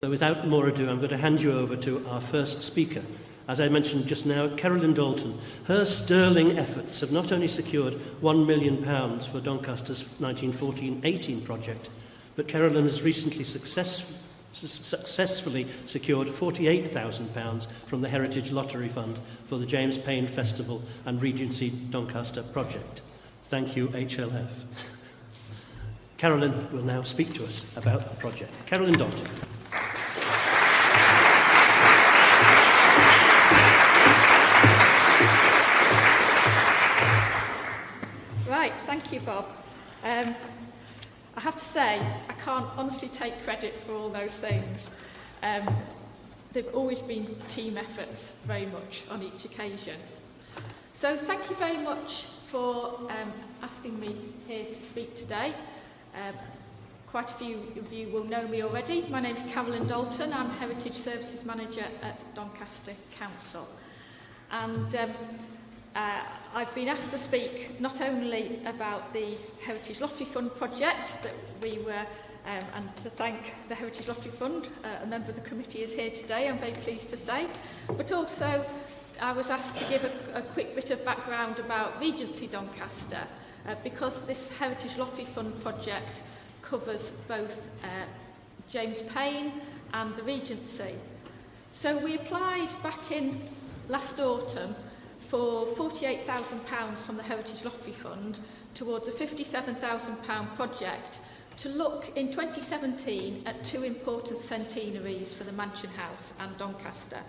So without more ado, I'm going to hand you over to our first speaker. As I mentioned just now, Carolyn Dalton. Her sterling efforts have not only secured £1 million for Doncaster's 1914-18 project, but Carolyn has recently successfully secured £48,000 from the Heritage Lottery Fund for the James Paine Festival and Regency Doncaster project. Thank you, HLF. Carolyn will now speak to us about the project. Carolyn Dalton. Right, thank you, Bob. I have to say, I can't honestly take credit for all those things. They've always been team efforts, very much, on each occasion. So thank you very much for asking me here to speak today. Quite a few of you will know me already. My name is Carolyn Dalton. I'm Heritage Services Manager at Doncaster Council. And I've been asked to speak not only about the Heritage Lottery Fund project that we were, and to thank the Heritage Lottery Fund, a member of the committee is here today, I'm very pleased to say, but also I was asked to give a quick bit of background about Regency Doncaster, because this Heritage Lottery Fund project covers both James Paine and the Regency. So we applied back in last autumn for £48,000 from the Heritage Lottery Fund towards a £57,000 project to look in 2017 at two important centenaries for the Mansion House and Doncaster.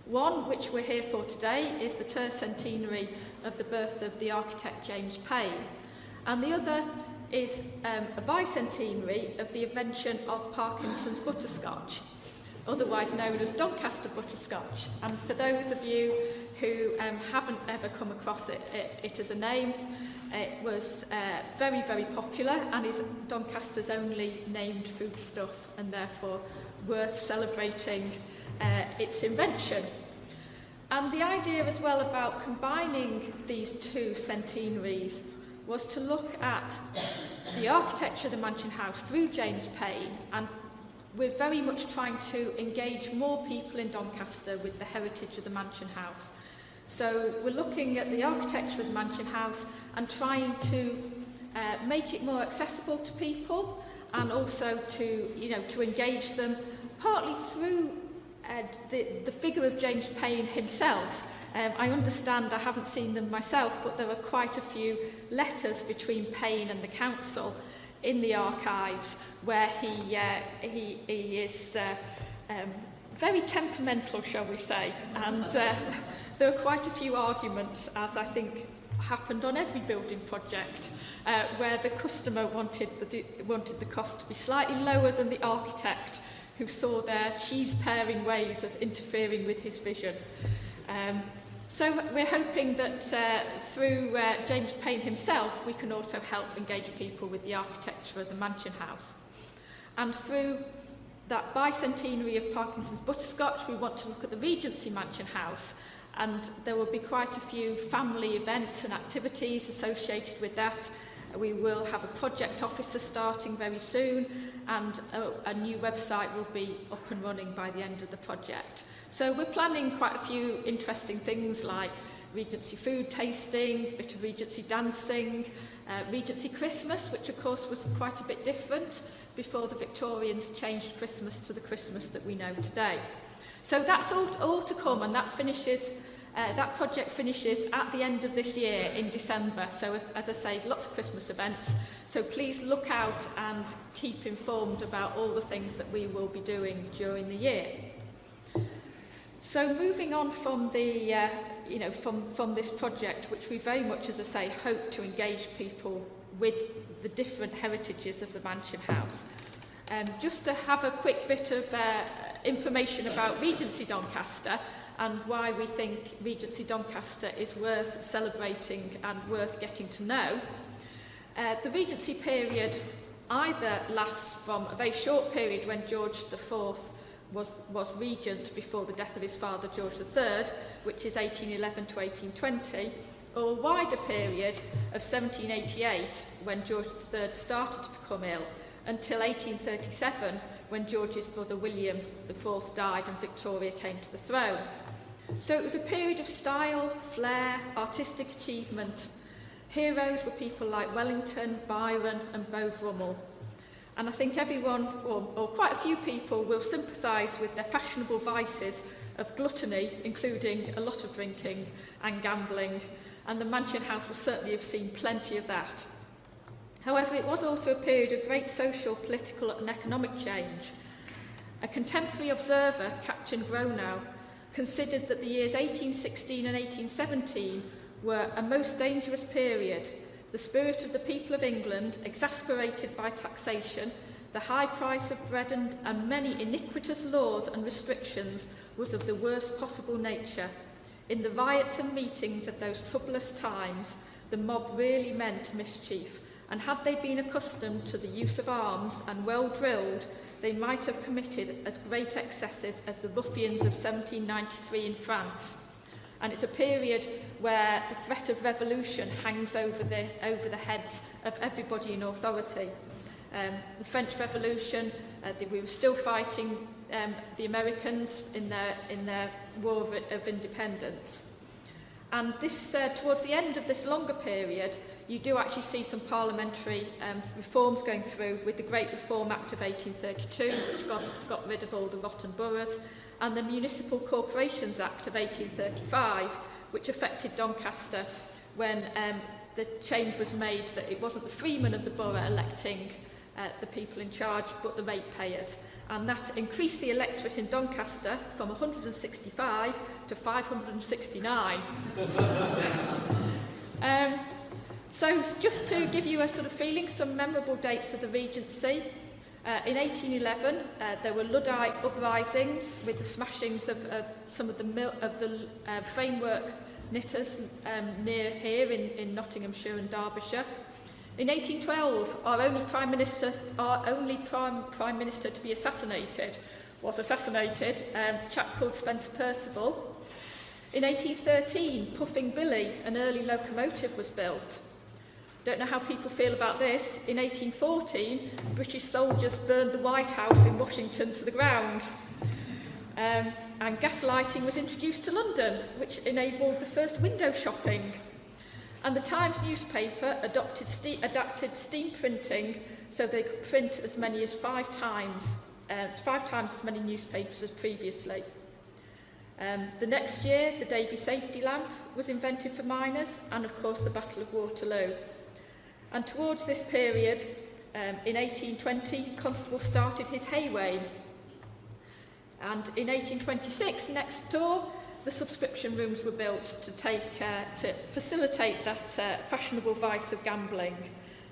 One, which we're here for today, is the tercentenary of the birth of the architect James Paine, and the other is a bicentenary of the invention of Parkinson's butterscotch, otherwise known as Doncaster butterscotch. And for those of you who haven't ever come across it as a name, it was very, very popular and is Doncaster's only named foodstuff, and therefore worth celebrating its invention. And the idea as well about combining these two centenaries was to look at the architecture of the Mansion House through James Paine, and we're very much trying to engage more people in Doncaster with the heritage of the Mansion House. So we're looking at the architecture of the Mansion House and trying to make it more accessible to people, and also to engage them partly through the figure of James Paine himself. I understand, I haven't seen them myself, but there are quite a few letters between Paine and the council in the archives where he is very temperamental, shall we say, and there are quite a few arguments, as I think happened on every building project, where the customer wanted the cost to be slightly lower than the architect, who saw their cheese-paring ways as interfering with his vision. So we're hoping that through James Paine himself, we can also help engage people with the architecture of the Mansion House. And through that bicentenary of Parkinson's butterscotch, we want to look at the Regency Mansion House, and there will be quite a few family events and activities associated with that. We will have a project officer starting very soon, and a new website will be up and running by the end of the project. So we're planning quite a few interesting things like Regency food tasting, a bit of Regency dancing, Regency Christmas, which of course was quite a bit different before the Victorians changed Christmas to the Christmas that we know today. So that's all to come, and that project finishes at the end of this year in December. So as I say, lots of Christmas events. So please look out and keep informed about all the things that we will be doing during the year. So moving on from the, from this project, which we very much, as I say, hope to engage people with the different heritages of the Mansion House. Just to have a quick bit of information about Regency Doncaster and why we think Regency Doncaster is worth celebrating and worth getting to know. The Regency period either lasts from a very short period when George IV was regent before the death of his father George III, which is 1811 to 1820, or a wider period of 1788 when George III started to become ill, until 1837 when George's brother William IV died and Victoria came to the throne. So it was a period of style, flair, artistic achievement. Heroes were people like Wellington, Byron and Beau Brummell. And I think everyone, or quite a few people, will sympathise with their fashionable vices of gluttony, including a lot of drinking and gambling, and the Mansion House will certainly have seen plenty of that. However, it was also a period of great social, political and economic change. A contemporary observer, Captain Gronow, considered that the years 1816 and 1817 were a most dangerous period. The spirit of the people of England, exasperated by taxation, the high price of bread and many iniquitous laws and restrictions, was of the worst possible nature. In the riots and meetings of those troublous times, the mob really meant mischief, and had they been accustomed to the use of arms and well drilled, they might have committed as great excesses as the ruffians of 1793 in France. And it's a period where the threat of revolution hangs over the heads of everybody in authority. The French Revolution, we were still fighting the Americans in their war of independence. And this, towards the end of this longer period, you do actually see some parliamentary reforms going through with the Great Reform Act of 1832, which got rid of all the rotten boroughs, and the Municipal Corporations Act of 1835, which affected Doncaster when the change was made that it wasn't the freemen of the borough electing the people in charge, but the ratepayers. And that increased the electorate in Doncaster from 165 to 569. So just to give you a sort of feeling, some memorable dates of the Regency. In 1811, there were Luddite uprisings with the smashings of some of the framework knitters near here in Nottinghamshire and Derbyshire. In 1812, our only prime minister to be assassinated, a chap called Spencer Percival. In 1813, Puffing Billy, an early locomotive, was built. Don't know how people feel about this. In 1814, British soldiers burned the White House in Washington to the ground. And gas lighting was introduced to London, which enabled the first window shopping. And the Times newspaper adapted steam printing so they could print as many as five times as many newspapers as previously. The next year, the Davy safety lamp was invented for miners, and of course the Battle of Waterloo. And towards this period, in 1820, Constable started his hay wain. And in 1826, next door, the subscription rooms were built to facilitate that fashionable vice of gambling.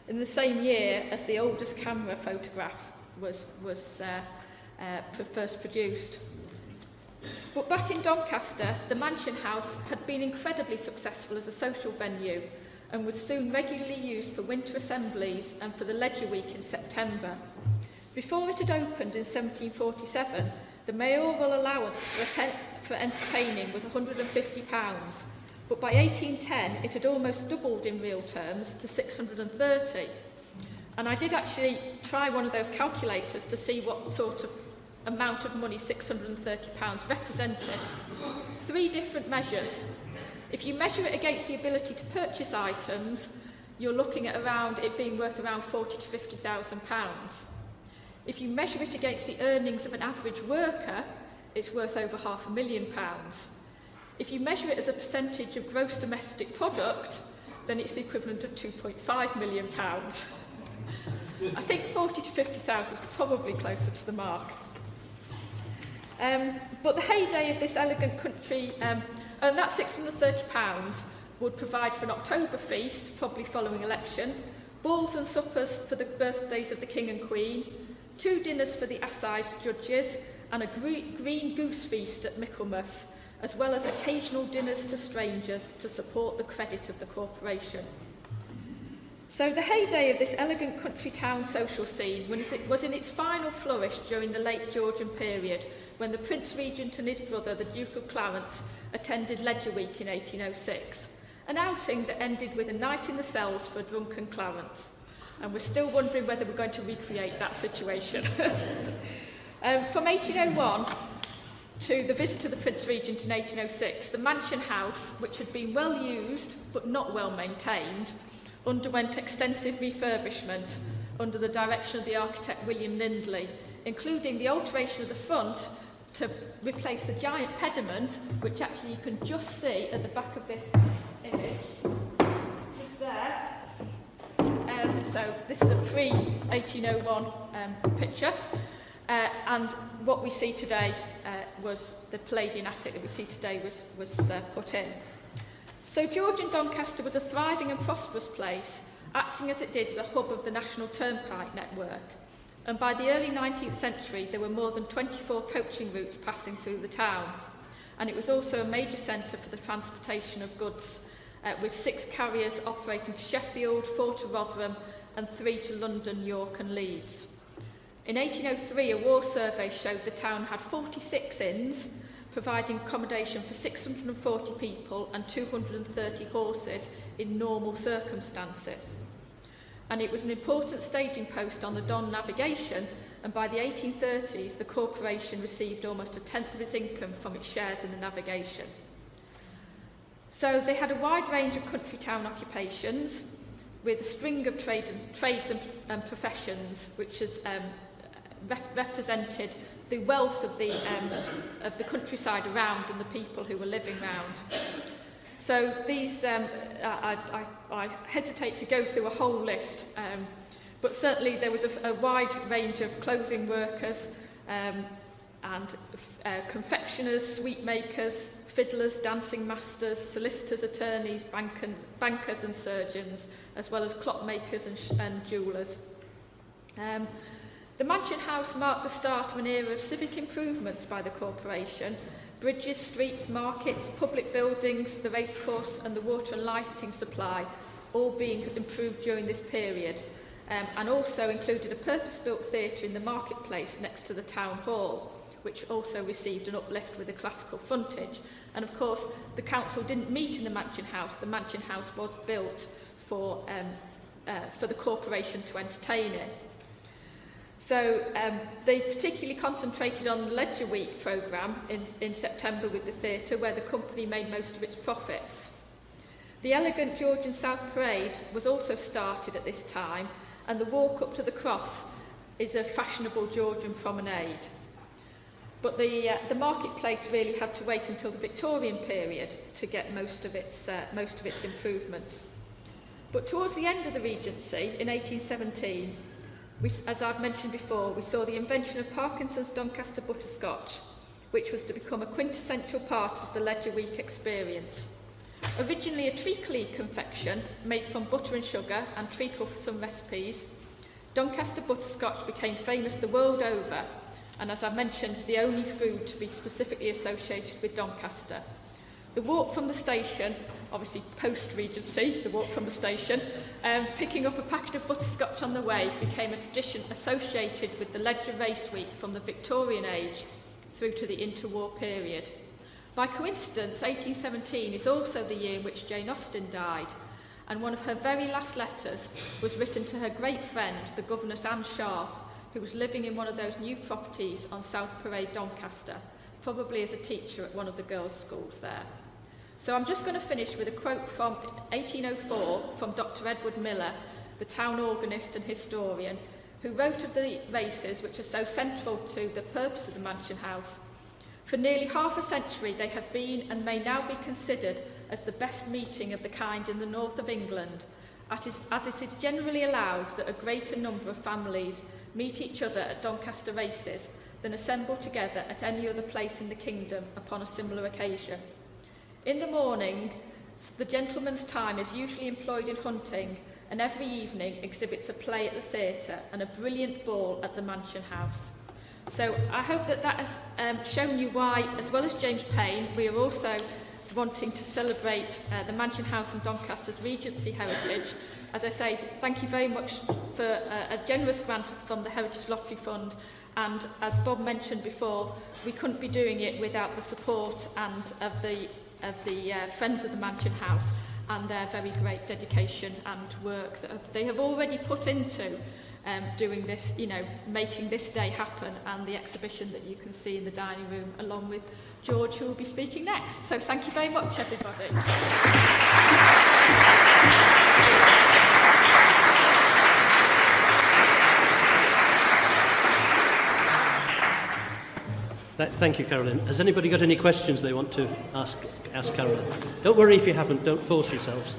In the same year as the oldest camera photograph was first produced. But back in Doncaster, the Mansion House had been incredibly successful as a social venue and was soon regularly used for winter assemblies and for the Ledger Week in September. Before it had opened in 1747, the mayoral allowance for entertaining was £150, but by 1810 it had almost doubled in real terms to £630. And I did actually try one of those calculators to see what sort of amount of money £630 represented. Three different measures. If you measure it against the ability to purchase items, you're looking at it being worth around £40,000 to £50,000. If you measure it against the earnings of an average worker, it's worth over £500,000. If you measure it as a percentage of gross domestic product, then it's the equivalent of £2.5 million. I think 40 to 50,000 is probably closer to the mark. But the heyday of this elegant country, and that £630 would provide for an October feast, probably following election, balls and suppers for the birthdays of the King and Queen, 2 dinners for the assize judges, and a green goose feast at Michaelmas, as well as occasional dinners to strangers to support the credit of the corporation. So the heyday of this elegant country town social scene was in its final flourish during the late Georgian period, when the Prince Regent and his brother, the Duke of Clarence, attended Ledger Week in 1806, an outing that ended with a night in the cells for drunken Clarence. And we're still wondering whether we're going to recreate that situation. From 1801 to the visit to the Prince Regent in 1806, the Mansion House, which had been well used but not well maintained, underwent extensive refurbishment under the direction of the architect William Lindley, including the alteration of the front to replace the giant pediment, which actually you can just see at the back of this image. Just there. So this is a pre-1801 picture. And what we see today was the Palladian attic that we see today was put in. So Georgian Doncaster was a thriving and prosperous place, acting as it did as a hub of the National Turnpike network. And by the early 19th century, there were more than 24 coaching routes passing through the town. And it was also a major centre for the transportation of goods, with 6 carriers operating to Sheffield, 4 to Rotherham, and 3 to London, York and Leeds. In 1803, a war survey showed the town had 46 inns, providing accommodation for 640 people and 230 horses in normal circumstances. And it was an important staging post on the Don navigation, and by the 1830s, the corporation received almost a tenth of its income from its shares in the navigation. So they had a wide range of country town occupations, with a string of trades and professions, which has represented the wealth of the countryside around and the people who were living around. So these, I hesitate to go through a whole list, but certainly there was a wide range of clothing workers and confectioners, sweet makers, fiddlers, dancing masters, solicitors, attorneys, bankers and surgeons, as well as clockmakers and jewellers. The Mansion House marked the start of an era of civic improvements by the corporation. Bridges, streets, markets, public buildings, the racecourse and the water and lighting supply all being improved during this period, and also included a purpose-built theatre in the marketplace next to the town hall, which also received an uplift with a classical frontage. And of course, the council didn't meet in the Mansion House. The Mansion House was built for the corporation to entertain in. So they particularly concentrated on the Ledger Week programme in September with the theatre, where the company made most of its profits. The elegant Georgian South Parade was also started at this time, and the walk up to the cross is a fashionable Georgian promenade. But the marketplace really had to wait until the Victorian period to get most of its improvements. But towards the end of the Regency, in 1817, as I've mentioned before, we saw the invention of Parkinson's Doncaster butterscotch, which was to become a quintessential part of the Ledger Week experience. Originally a treacle confection made from butter and sugar and treacle for some recipes, Doncaster butterscotch became famous the world over, and as I mentioned, is the only food to be specifically associated with Doncaster. The walk from the station, obviously post-Regency, the walk from the station, picking up a packet of butterscotch on the way became a tradition associated with the Ledger Race Week from the Victorian age through to the interwar period. By coincidence, 1817 is also the year in which Jane Austen died, and one of her very last letters was written to her great friend, the Governess Anne Sharp, who was living in one of those new properties on South Parade, Doncaster, probably as a teacher at one of the girls' schools there. So I'm just going to finish with a quote from 1804 from Dr. Edward Miller, the town organist and historian, who wrote of the races which are so central to the purpose of the Mansion House. For nearly half a century they have been and may now be considered as the best meeting of the kind in the north of England, as it is generally allowed that a greater number of families meet each other at Doncaster races than assemble together at any other place in the kingdom upon a similar occasion. In the morning, the gentleman's time is usually employed in hunting, and every evening exhibits a play at the theatre and a brilliant ball at the Mansion House. So I hope that has shown you why, as well as James Paine, we are also wanting to celebrate the Mansion House and Doncaster's Regency heritage. As I say, thank you very much for a generous grant from the Heritage Lottery Fund, and as Bob mentioned before, we couldn't be doing it without the support and of the Friends of the Mansion House. and their very great dedication and work that they have already put into doing this, making this day happen, and the exhibition that you can see in the dining room, along with George, who will be speaking next. So thank you very much, everybody. Thank you, Carolyn. Has anybody got any questions they want to ask Carolyn? Don't worry if you haven't. Don't force yourselves.